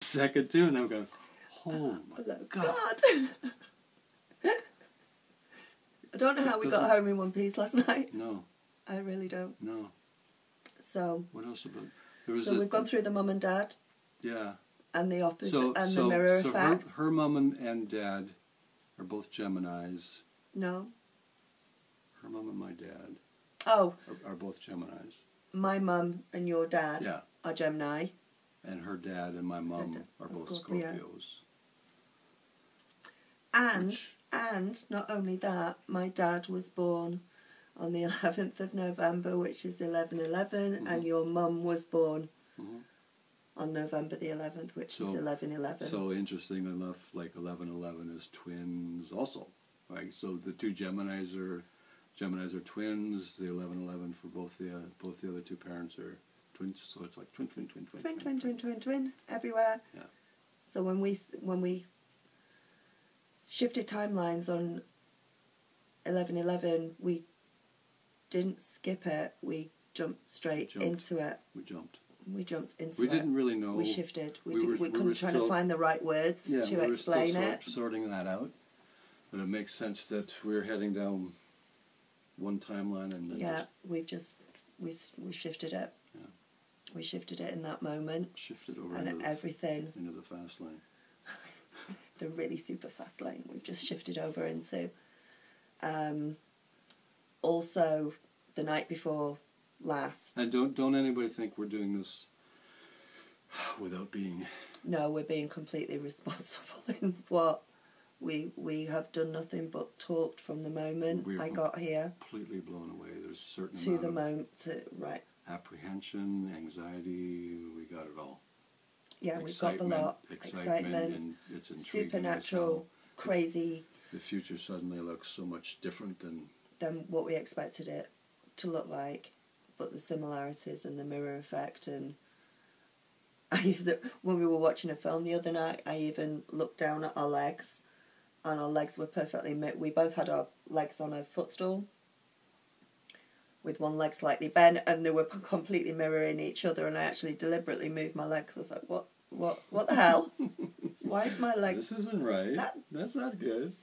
second too, and I'm going, oh my God. I don't know how we got home in one piece last night. No. I really don't. No. So. What else about? We've gone through the mum and dad. Yeah. And the opposite, the mirror effect. Her mum and dad are both Geminis. No. Her mum and my dad. Oh. Are both Geminis. My mum and your dad are Gemini. And her dad and my mum are both Scorpios. And not only that, my dad was born on the 11th of November, which is 11/11, and your mum was born on November the 11th, which is 11/11. So interesting enough, like 11/11 is twins also, right? So the two Geminis are twins. The 11/11 for both the other two parents are twins. So it's like twin everywhere. Yeah. So when we shifted timelines on 11/11, we didn't skip it. We jumped straight into it. We jumped into it. We didn't really know. We shifted. We couldn't try to find the right words to explain it. Sorting that out. But it makes sense that we're heading down one timeline and then we shifted it. Yeah. We shifted it in that moment. Shifted over and everything into the fast lane. The really super fast lane. We've just shifted over into. Also, the night before last. And don't anybody think we're doing this without being. No, we're being completely responsible in what we have done nothing but talked from the moment I got here. Completely blown away. There's certain to the moment right. Apprehension, anxiety, we got it all. Yeah, we've got the lot. Excitement, and it's intriguing. Supernatural, crazy. The future suddenly looks so much different than what we expected it to look like, but the similarities and the mirror effect. And when we were watching a film the other night, I even looked down at our legs, and our legs were perfectly. We both had our legs on a footstool, with one leg slightly bent, and they were completely mirroring each other. And I actually deliberately moved my leg because I was like, "What the hell? Why is my leg? This isn't right. That's not good."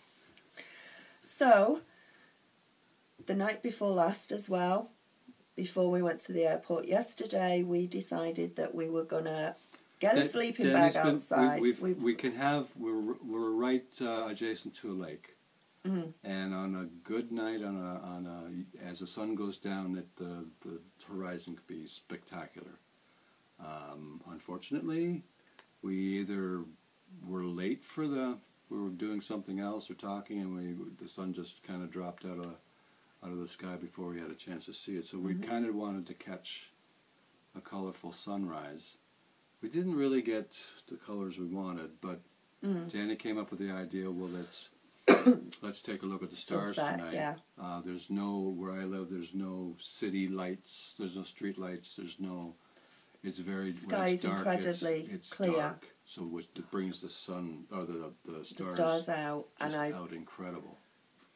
So, the night before last as well, before we went to the airport yesterday, we decided that we were gonna get a sleeping bag outside. We're right adjacent to a lake. And on a good night, as the sun goes down, the horizon could be spectacular. Unfortunately, we either were late we were doing something else or talking, and the sun just kind of dropped out of the sky before we had a chance to see it. So we kind of wanted to catch a colorful sunrise. We didn't really get the colors we wanted, but Danny came up with the idea. Well, let's take a look at the stars tonight. Yeah. Where I live, there's no city lights, there's no street lights, it's very sky's incredibly it's clear. Dark, so which brings the sun or the stars out, and out incredible.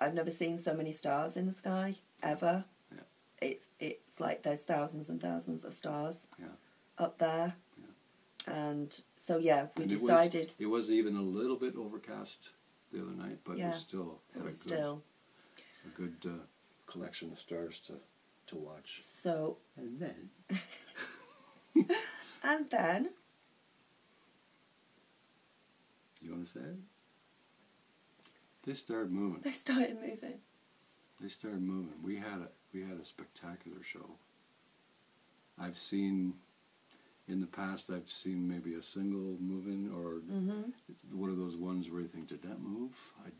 I've never seen so many stars in the sky ever. Yeah. It's like there's thousands and thousands of stars up there. Yeah. And so we decided it was even a little bit overcast the other night, but we still had a good collection of stars to watch. So and then you want to say it? They started moving. They started moving. We had a spectacular show. In the past, I've seen maybe a single moving, or one of those ones where you think, did that move? I'm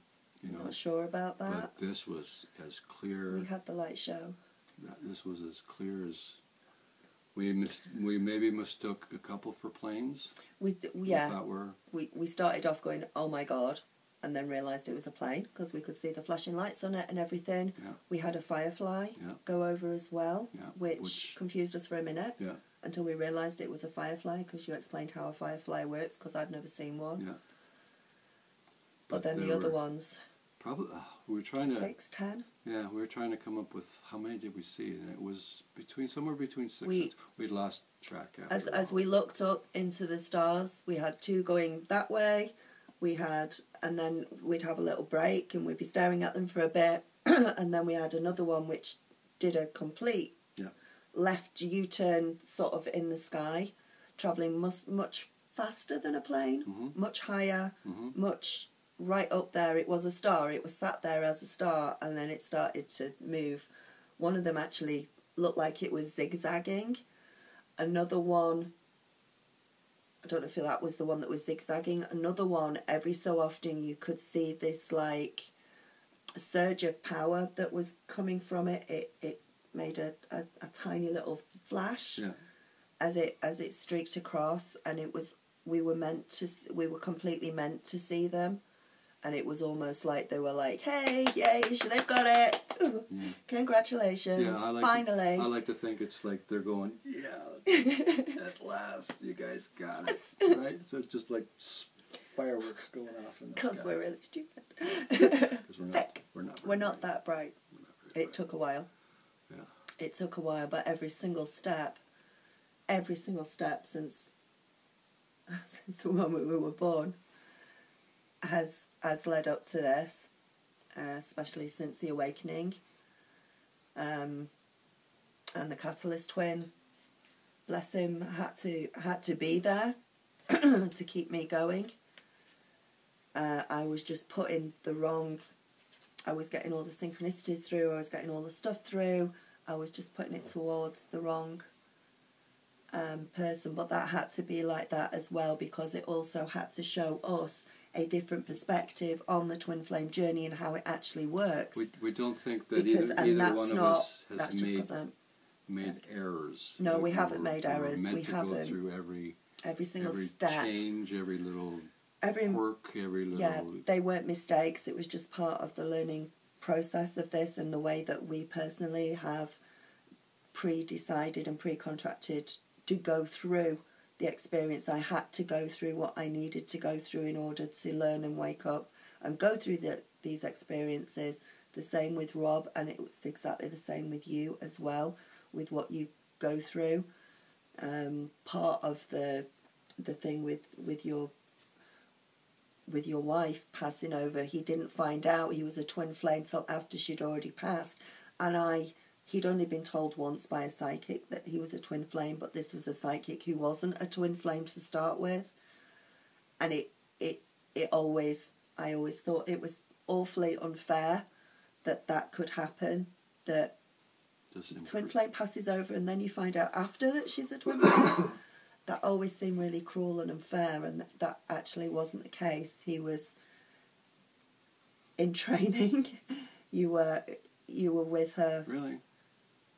not sure about that. But this was as clear. We had the light show. This was as clear as we maybe mistook a couple for planes. We started off going, oh my God, and then realised it was a plane because we could see the flashing lights on it and everything. Yeah. We had a firefly go over as well, which confused us for a minute. Yeah. Until we realised it was a firefly, because you explained how a firefly works, because I've never seen one. Yeah. But then the other ones... Probably we were trying to 6, 10. Yeah, we were trying to come up with how many did we see, and it was somewhere between 6. We'd lost track after As we looked up into the stars, we had 2 going that way. And then we'd have a little break, and we'd be staring at them for a bit, and then we had another one which did a complete left U-turn sort of in the sky, travelling much faster than a plane, much higher, much right up there. It was a star. It was sat there as a star, and then it started to move. One of them actually looked like it was zigzagging. Another one, I don't know if that was the one that was zigzagging. Another one, every so often you could see this like surge of power that was coming from it. It made a tiny little flash as it streaked across, and we were completely meant to see them. And it was almost like they were like, hey, yay, they've got it. Congratulations, finally. I like to think it's like they're going, at last, you guys got it. Right? So it's just like fireworks going off in the sky. Because we're really stupid. We're not that bright. It took a while. Yeah. It took a while, but every single step since the moment we were born has led up to this, especially since the awakening, and the Catalyst twin, bless him, had to be there to keep me going. I was just putting I was getting all the synchronicities through, I was getting all the stuff through, I was just putting it towards the wrong person, but that had to be like that as well, because it also had to show us a different perspective on the twin flame journey and how it actually works. We don't think that either one of us has made errors. No, we haven't made errors. We haven't. Go through every single step, change, every little quirk, every little... Yeah, they weren't mistakes. It was just part of the learning process of this, and the way that we personally have pre-decided and pre-contracted to go through the experience. I had to go through what I needed to go through in order to learn and wake up and go through these experiences. The same with Rob, and it was exactly the same with you as well, with what you go through. Part of the thing with your wife passing over, he didn't find out he was a twin flame till after she'd already passed, and he'd only been told once by a psychic that he was a twin flame, but this was a psychic who wasn't a twin flame to start with. And I always thought it was awfully unfair that could happen, that twin flame passes over and then you find out after that she's a twin flame. That always seemed really cruel and unfair, and that actually wasn't the case. He was in training. You were with her. Really?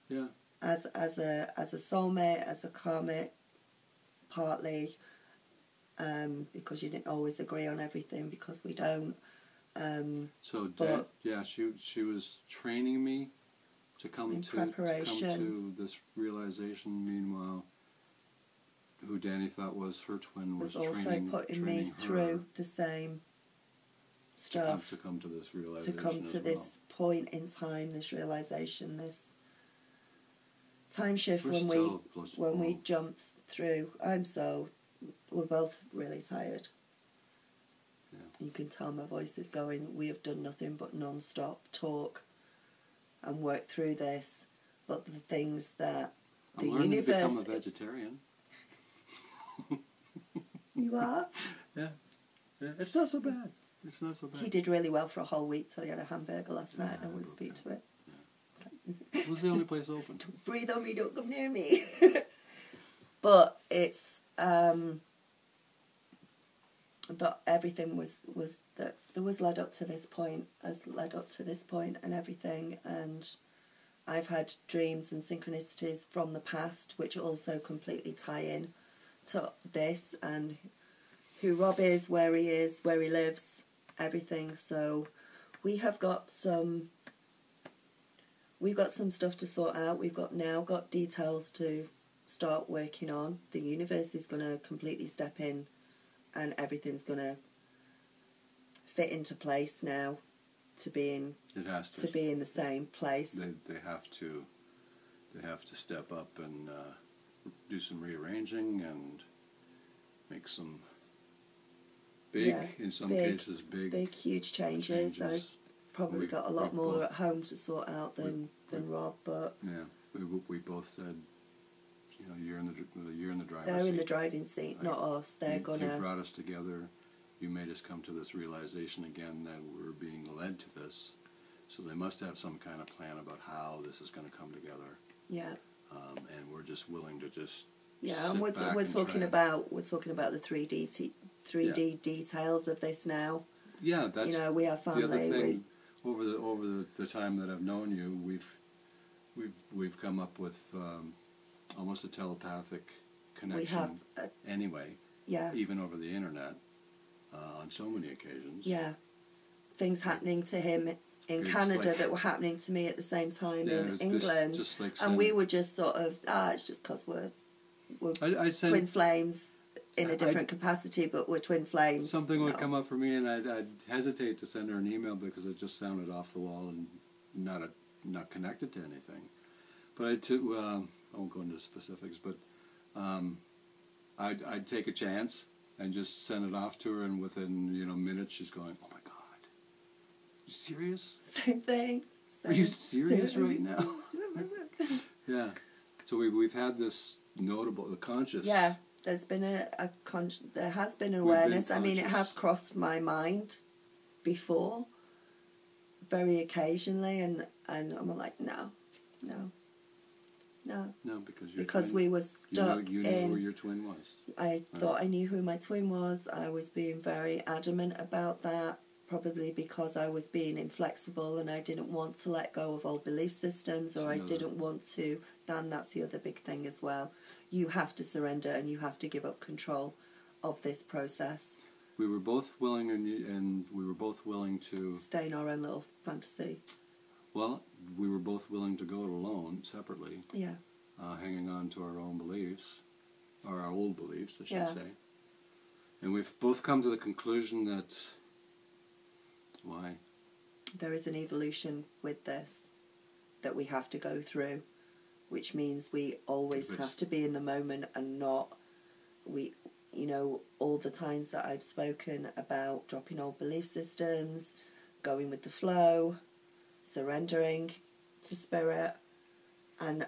Yeah. As a soulmate, as a karmic, partly, because you didn't always agree on everything, because we don't. She was training me to come to this realization. Meanwhile, who Danny thought was her twin was also putting me through the same stuff to come to this realization. To come to this point in time, this realization, this time shift when we jumped through. We're both really tired. Yeah. You can tell my voice is going. We have done nothing but non-stop talk and work through this. But the things that the universe... to become a vegetarian. You are? Yeah. It's not so bad. He did really well for a whole week till he had a hamburger last night and I wouldn't speak to it. Yeah. It was the only place open. Don't breathe on me, don't come near me. But it's that everything was that there was led up to this point, and everything, and I've had dreams and synchronicities from the past which also completely tie in to this, and who Rob is, where he lives, everything. So we've got some stuff to sort out. We've got details to start working on. The universe is going to completely step in and everything's going to fit into place now to being It has to be in the same place. They have to step up and do some rearranging and make some big, in some cases, big huge changes. I've probably got a lot more at home to sort out than Rob, but yeah, we both said, you know, you're in the driver's they're seat. in the driving seat, Right. not us. They're You gonna. brought us together. You made us come to this realization again that we're being led to this. So they must have some kind of plan about how this is going to come together. Yeah. And we're just willing to just Yeah, and sit we're back we're and talking try about the 3D details of this now. Yeah, that's you know, we have family. the other thing. Over the time that I've known you, we've come up with almost a telepathic connection. We have anyway. Yeah. Even over the internet, on so many occasions. Yeah. Things happening to him in Canada that were happening to me at the same time in England, just like and we were just sort of it's just because we're twin flames in a different capacity, but we're twin flames. Something would come up for me, and I'd hesitate to send her an email because it just sounded off the wall and not connected to anything. But I won't go into specifics, but I'd take a chance and just send it off to her, and within minutes she's going, "Oh my God, you serious? Same thing. Are you serious right now?" Yeah. So we've had this notable, the conscious. Yeah, there's been there has been awareness. I mean, it has crossed my mind before, very occasionally, and I'm like, no, because we were stuck you knew who your twin was. I thought I knew who my twin was. I was being very adamant about that, probably because I was being inflexible and I didn't want to let go of old belief systems, or I didn't want to. And that's the other big thing as well. You have to surrender and you have to give up control of this process. We were both willing, and we were both willing to stay in our own little fantasy. Well, we were both willing to go it alone, separately. Yeah. Hanging on to our own beliefs, or our old beliefs, I should say. And we've both come to the conclusion that why? There is an evolution with this that we have to go through, which means we always have to be in the moment and not, all the times that I've spoken about dropping old belief systems, going with the flow, surrendering to spirit, and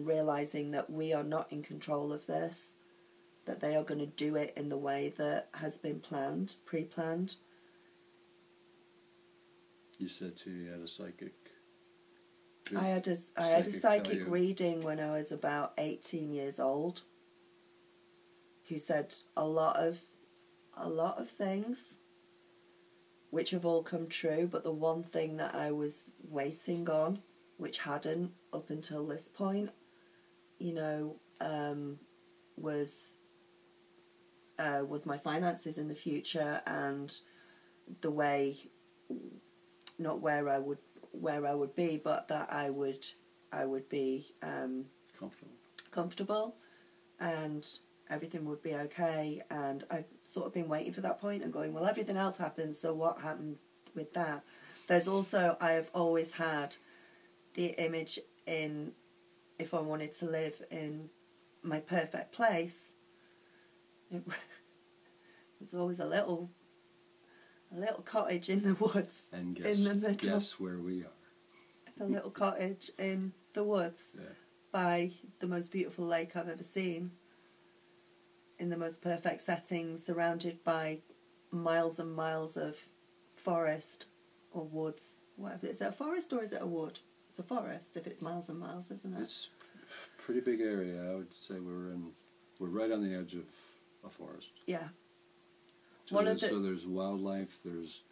realizing that we are not in control of this, that they are going to do it in the way that has been planned, pre-planned. You said too you had a psychic. I had a psychic reading when I was about 18 years old, who said a lot of things, which have all come true, but the one thing that I was waiting on, which hadn't up until this point, was my finances in the future, and the way, not where I would be, but that I would be comfortable, and everything would be okay. And I've sort of been waiting for that point and going, well, everything else happened, so what happened with that? There's also, I have always had the image in, if I wanted to live in my perfect place, it was always a little cottage in the woods. And in the middle. Guess where we are. A little cottage in the woods by the most beautiful lake I've ever seen, in the most perfect setting, surrounded by miles and miles of forest or woods. Whatever. Is it a forest or is it a wood? It's a forest if it's miles and miles, isn't it? It's a pretty big area. I would say we're right on the edge of a forest. Yeah. So there's wildlife, there's